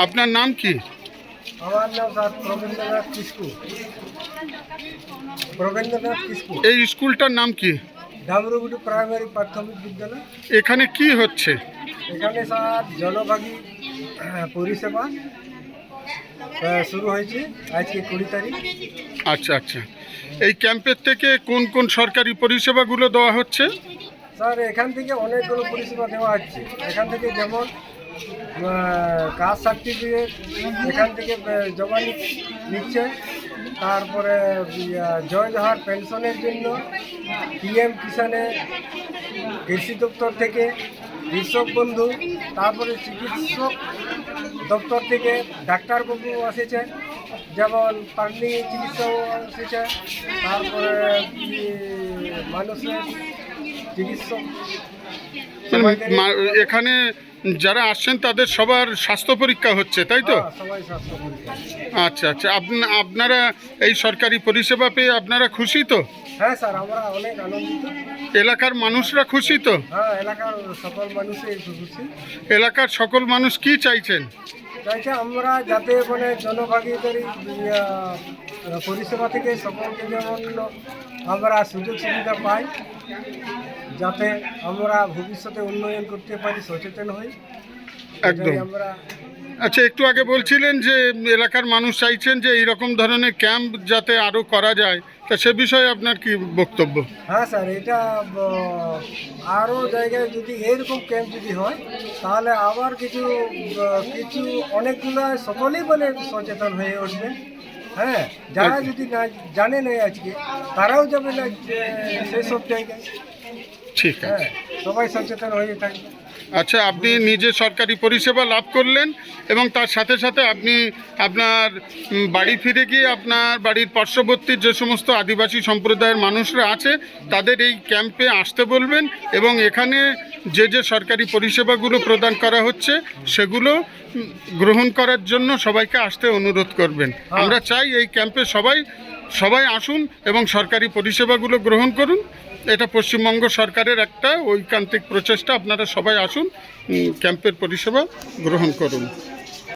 আপনার নাম কি? আমার নাম স্যার প্রবীন্দ্রনাথ কিসকু। প্রবীন্দ্রনাথ কিসকু। এই স্কুলটার নাম কি? ডামরুগুটি প্রাইমারি প্রাথমিক বিদ্যালয়। এখানে কি হচ্ছে? এখানে স্যার জনভাগী পরিষেবা শুরু হয়েছে আজকে 20 তারিখ। আচ্ছা আচ্ছা, এই ক্যাম্পের থেকে কোন কোন সরকারি পরিষেবাগুলো দেওয়া হচ্ছে? স্যার এখান থেকে অনেকগুলো পরিষেবা দেওয়া হচ্ছে। এখান থেকে যেমন কাস্ট সার্টিফিকেট এখান থেকে জমা নিচ্ছে, তারপরে জয় জওহার পেনশনের জন্য PM কিষানে কৃষি দপ্তর থেকে কৃষক বন্ধু, তারপরে চিকিৎসক দপ্তর থেকে ডাক্তারবাবু এসেছে, যেমন পার্নি চিকিৎসাও এসেছে, তারপরে মানুষের চিকিৎসক এখানে যারা আসছেন তাদের সবার স্বাস্থ্য পরীক্ষা হচ্ছে, তাই তো? সবাই স্বাস্থ্য পরীক্ষা। আচ্ছা আচ্ছা, আপনারা এই সরকারি পরিষেবা পেয়ে আপনারা খুশি তো? হ্যাঁ স্যার, আমরা অনেক আনন্দিত। এলাকার মানুষরা খুশি তো? হ্যাঁ, এলাকার সকল মানুষই খুশি। এলাকার সকল মানুষ কি চাইছেন? চাইছে আমরা যাতে মানে জনভাগীদারি পরিষেবা থেকে সকলকে যেমন আমরা সুযোগ সুবিধা পাই, যাতে আমরা ভবিষ্যতে উন্নয়ন করতে পারি, সচেতন হই একদম। আমরা। আচ্ছা, একটু আগে বলছিলেন যে এলাকার মানুষ চাইছেন যে এইরকম ধরনের ক্যাম্প যাতে আরও করা যায়, তা সে বিষয়ে আপনার কি বক্তব্য? হ্যাঁ স্যার, এটা আরও জায়গায় যদি এরকম ক্যাম্প যদি হয় তাহলে আবার কিছু অনেকগুলো সকলেই মানে সচেতন হয়ে উঠবে। হ্যাঁ, যারা যদি না জানে না আজকে, তারাও যাবে না সেসব জায়গায়। ঠিক আছে, হ্যাঁ, সবাই সচেতন হয়ে থাকবে। আচ্ছা, আপনি নিজে সরকারি পরিষেবা লাভ করলেন এবং তার সাথে সাথে আপনি আপনার বাড়ি ফিরে গিয়ে আপনার বাড়ির পার্শ্ববর্তী যে সমস্ত আদিবাসী সম্প্রদায়ের মানুষরা আছে তাদের এই ক্যাম্পে আসতে বলবেন এবং এখানে যে যে সরকারি পরিষেবাগুলো প্রদান করা হচ্ছে সেগুলো গ্রহণ করার জন্য সবাইকে আসতে অনুরোধ করবেন। আমরা চাই এই ক্যাম্পে সবাই আসুন এবং সরকারি পরিষেবাগুলো গ্রহণ করুন। এটা পশ্চিমবঙ্গ সরকারের একটা ঐকান্তিক প্রচেষ্টা। আপনারা সবাই আসুন, ক্যাম্পের পরিষেবা গ্রহণ করুন।